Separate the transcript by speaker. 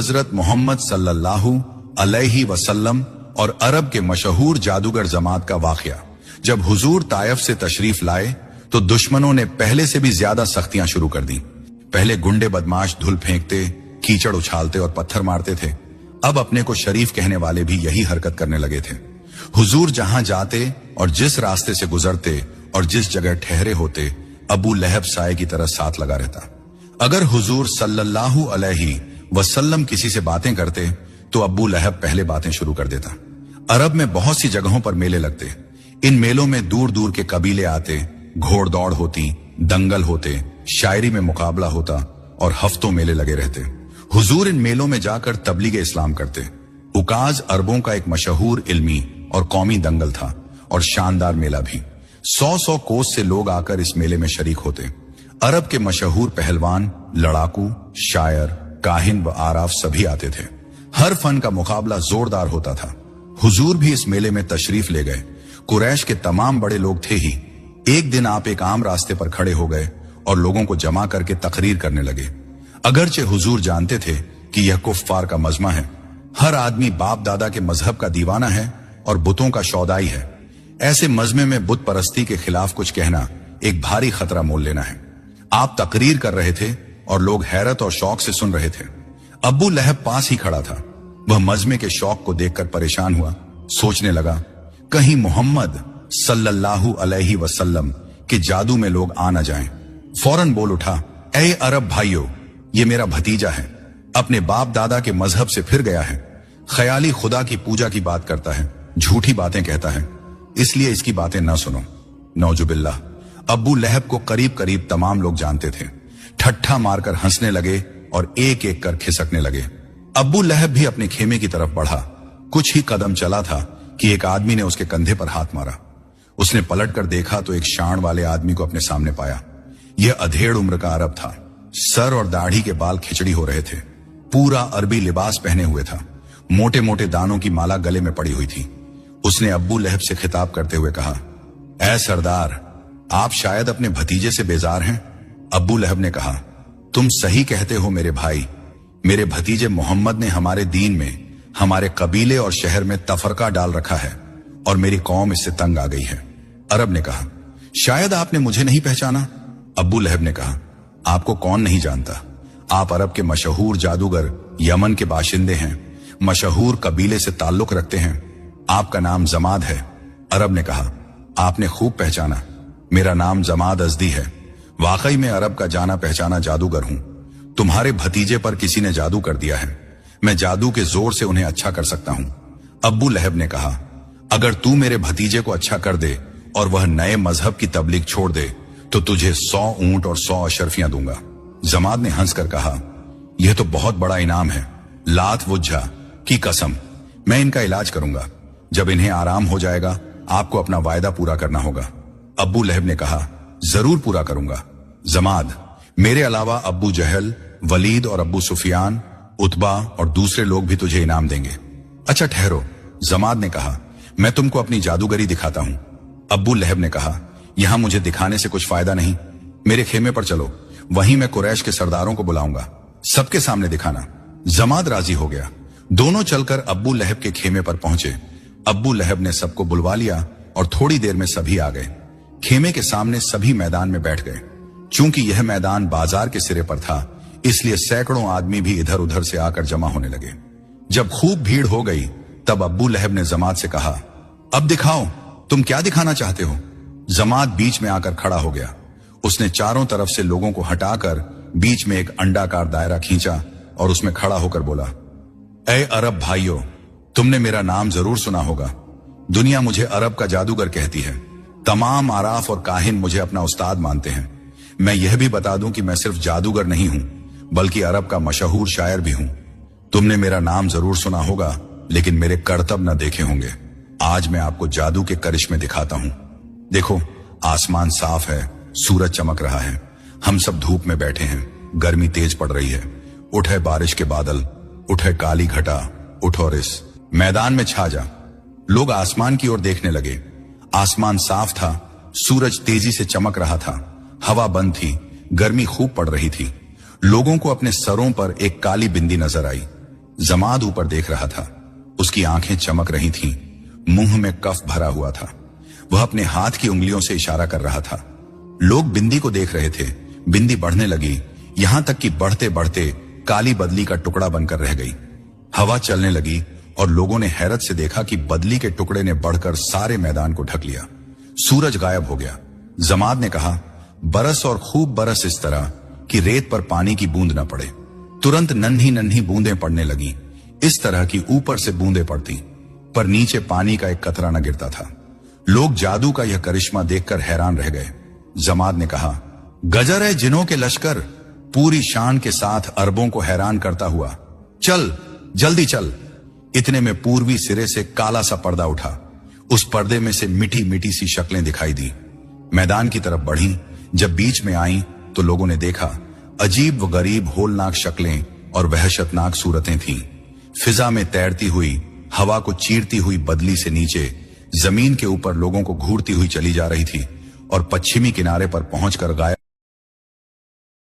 Speaker 1: हजरत मोहम्मद सल्लल्लाहु अलैहि वसल्लम और अरब के मशहूर जादूगर जमात का वाकया। जब हुजूर ताइफ से तशरीफ लाए तो दुश्मनों ने पहले से भी ज्यादा सख्तियां शुरू कर दी। पहले गुंडे बदमाश धूल फेंकते, कीचड़ उछालते और पत्थर मारते थे। अब अपने को शरीफ कहने वाले भी यही हरकत करने लगे थे। हुजूर जहां जाते और जिस रास्ते से गुजरते और जिस जगह ठहरे होते, अबू लहब साए की तरह साथ लगा रहता। अगर हुजूर सल्लल्लाहु अलैहि वसल्लम किसी से बातें करते तो अबू लहब पहले बातें शुरू कर देता। अरब में बहुत सी जगहों पर मेले लगते। इन मेलों में दूर दूर के कबीले आते, घोड़दौड़ होती, दंगल होते, शायरी में मुकाबला होता और हफ्तों मेले लगे रहते। हुजूर इन मेलों में जाकर तबलीग इस्लाम करते। उकाज अरबों का एक मशहूर इल्मी और कौमी दंगल था और शानदार मेला भी। 100 कोस से लोग आकर इस मेले में शरीक होते। अरब के मशहूर पहलवान, लड़ाकू, शायर, काहिन व आराफ सभी आते थे। हर फन का मुकाबला जोरदार होता था। हुजूर भी इस मेले में तशरीफ ले गए। कुरैश के तमाम बड़े लोग थे ही। एक दिन आप एक आम रास्ते पर खड़े हो गए और लोगों को जमा करके तकरीर करने लगे। अगरचे हुजूर जानते थे कि यह कुफ्फार का मजमा है। हर आदमी बाप दादा के मजहब का दीवाना है और बुतों का शौदाई है। ऐसे मजमे में बुत परस्ती के खिलाफ कुछ कहना एक भारी खतरा मोल लेना है। आप तकरीर कर रहे थे और लोग हैरत और शौक से सुन रहे थे। अबू लहब पास ही खड़ा था। वह मजमे के शौक को देखकर परेशान हुआ। सोचने लगा, कहीं मोहम्मद सल्लल्लाहु अलैहि वसल्लम के जादू में लोग आ न जाएं। फौरन बोल उठा, ऐ अरब भाइयों, ये मेरा भतीजा है। अपने बाप दादा के मजहब से फिर गया है। ख्याली खुदा की पूजा की बात करता है, झूठी बातें कहता है, इसलिए इसकी बातें न सुनो। नौजुबिल्लाह। अबू लहब को करीब करीब तमाम लोग जानते थे। ठट्ठा मारकर हंसने लगे और एक एक कर खिसकने लगे। अबू लहब भी अपने खेमे की तरफ बढ़ा। कुछ ही कदम चला था कि एक आदमी ने उसके कंधे पर हाथ मारा। उसने पलटकर देखा तो एक शान वाले आदमी को अपने सामने पाया। यह अधेड़ उम्र का अरब था। सर और दाढ़ी के बाल खिचड़ी हो रहे थे। पूरा अरबी लिबास पहने हुए था। मोटे मोटे दानों की माला गले में पड़ी हुई थी। उसने अब्बू लहब से खिताब करते हुए कहा, ऐ सरदार, आप शायद अपने भतीजे से बेजार हैं। अब्बू लहब ने कहा, तुम सही कहते हो मेरे भाई। मेरे भतीजे मोहम्मद ने हमारे दीन में, हमारे कबीले और शहर में तफरका डाल रखा है और मेरी कौम इससे तंग आ गई है। अरब ने कहा, शायद आपने मुझे नहीं पहचाना। अब्बू लहब ने कहा, आपको कौन नहीं जानता। आप अरब के मशहूर जादूगर, यमन के बाशिंदे हैं, मशहूर कबीले से ताल्लुक रखते हैं। आपका नाम जमाद है। अरब ने कहा, आपने खूब पहचाना। मेरा नाम जमाद अजदी है। वाकई में अरब का जाना पहचाना जादूगर हूं। तुम्हारे भतीजे पर किसी ने जादू कर दिया है। मैं जादू के जोर से उन्हें अच्छा कर सकता हूं। अब्बू लहब ने कहा, अगर तू मेरे भतीजे को अच्छा कर दे और वह नए मजहब की तबलीग छोड़ दे तो तुझे 100 ऊंट और 100 अशरफियां दूंगा। जमाद ने हंसकर कहा, यह तो बहुत बड़ा इनाम है। लात वुज्जा की कसम, मैं इनका इलाज करूंगा। जब इन्हें आराम हो जाएगा आपको अपना वायदा पूरा करना होगा। अब्बू लहब ने कहा, जरूर पूरा करूंगा। जमाद, मेरे अलावा अब्बू जहल, वलीद और अब्बू सुफियान, उतबा और दूसरे लोग भी तुझे इनाम देंगे। अच्छा ठहरो, जमाद ने कहा, मैं तुमको अपनी जादूगरी दिखाता हूं। अब्बू लहब ने कहा, यहां मुझे दिखाने से कुछ फायदा नहीं। मेरे खेमे पर चलो, वहीं मैं कुरैश के सरदारों को बुलाऊंगा। सबके सामने दिखाना। जमाद राजी हो गया। दोनों चलकर अब्बू लहब के खेमे पर पहुंचे। अब्बू लहब ने सबको बुलवा लिया और थोड़ी देर में सभी आ गए। खेमे के सामने सभी मैदान में बैठ गए। चूंकि यह मैदान बाजार के सिरे पर था, इसलिए सैकड़ों आदमी भी इधर उधर से आकर जमा होने लगे। जब खूब भीड़ हो गई तब अब्बू लहब ने जमात से कहा, अब दिखाओ, तुम क्या दिखाना चाहते हो। जमात बीच में आकर खड़ा हो गया। उसने चारों तरफ से लोगों को हटाकर बीच में एक अंडाकार दायरा खींचा और उसमें खड़ा होकर बोला, ऐ अरब भाइयों, तुमने मेरा नाम जरूर सुना होगा। दुनिया मुझे अरब का जादूगर कहती है। तमाम आराफ और काहिन मुझे अपना उस्ताद मानते हैं। मैं यह भी बता दूं कि मैं सिर्फ जादूगर नहीं हूं, बल्कि अरब का मशहूर शायर भी हूं। तुमने मेरा नाम जरूर सुना होगा, लेकिन मेरे करतब न देखे होंगे। आज मैं आपको जादू के करिश्मे दिखाता हूं। देखो, आसमान साफ है, सूरज चमक रहा है। हम सब धूप में बैठे हैं, गर्मी तेज पड़ रही है। उठे बारिश के बादल, उठे काली घटा, उठो रिस, मैदान में छा जा। लोग आसमान की ओर देखने लगे। आसमान साफ था, सूरज तेजी से चमक रहा था, हवा बंद थी, गर्मी खूब पड़ रही थी। लोगों को अपने सरों पर एक काली बिंदी नजर आई। जमाद ऊपर देख रहा था। उसकी आंखें चमक रही थीं, मुंह में कफ भरा हुआ था। वह अपने हाथ की उंगलियों से इशारा कर रहा था। लोग बिंदी को देख रहे थे। बिंदी बढ़ने लगी, यहां तक कि बढ़ते बढ़ते काली बदली का टुकड़ा बनकर रह गई। हवा चलने लगी और लोगों ने हैरत से देखा कि बदली के टुकड़े ने बढ़कर सारे मैदान को ढक लिया। सूरज गायब हो गया। जमाद ने कहा, बरस और खूब बरस इस तरह कि रेत पर पानी की बूंद न पड़े। तुरंत नन्ही नन्ही बूंदें पड़ने लगी, इस तरह की ऊपर से बूंदें पड़ती, पर नीचे पानी का एक कतरा न गिरता था। लोग जादू का यह करिश्मा देखकर हैरान रह गए। जमाद ने कहा, गजर है जिनों के लश्कर, पूरी शान के साथ अरबों को हैरान करता हुआ। चल, जल्दी चल। इतने में पूर्वी सिरे से काला सा पर्दा उठा। उस पर्दे में से मिठी मिठी सी शक्लें दिखाई दी। मैदान की तरफ बढ़ी। जब बीच में आई तो लोगों ने देखा, अजीब व गरीब होलनाक शक्लें और वहशतनाक सूरतें थीं। फिजा में तैरती हुई, हवा को चीरती हुई बदली से नीचे जमीन के ऊपर लोगों को घूरती हुई चली जा रही थी और पश्चिमी किनारे पर पहुंचकर गायब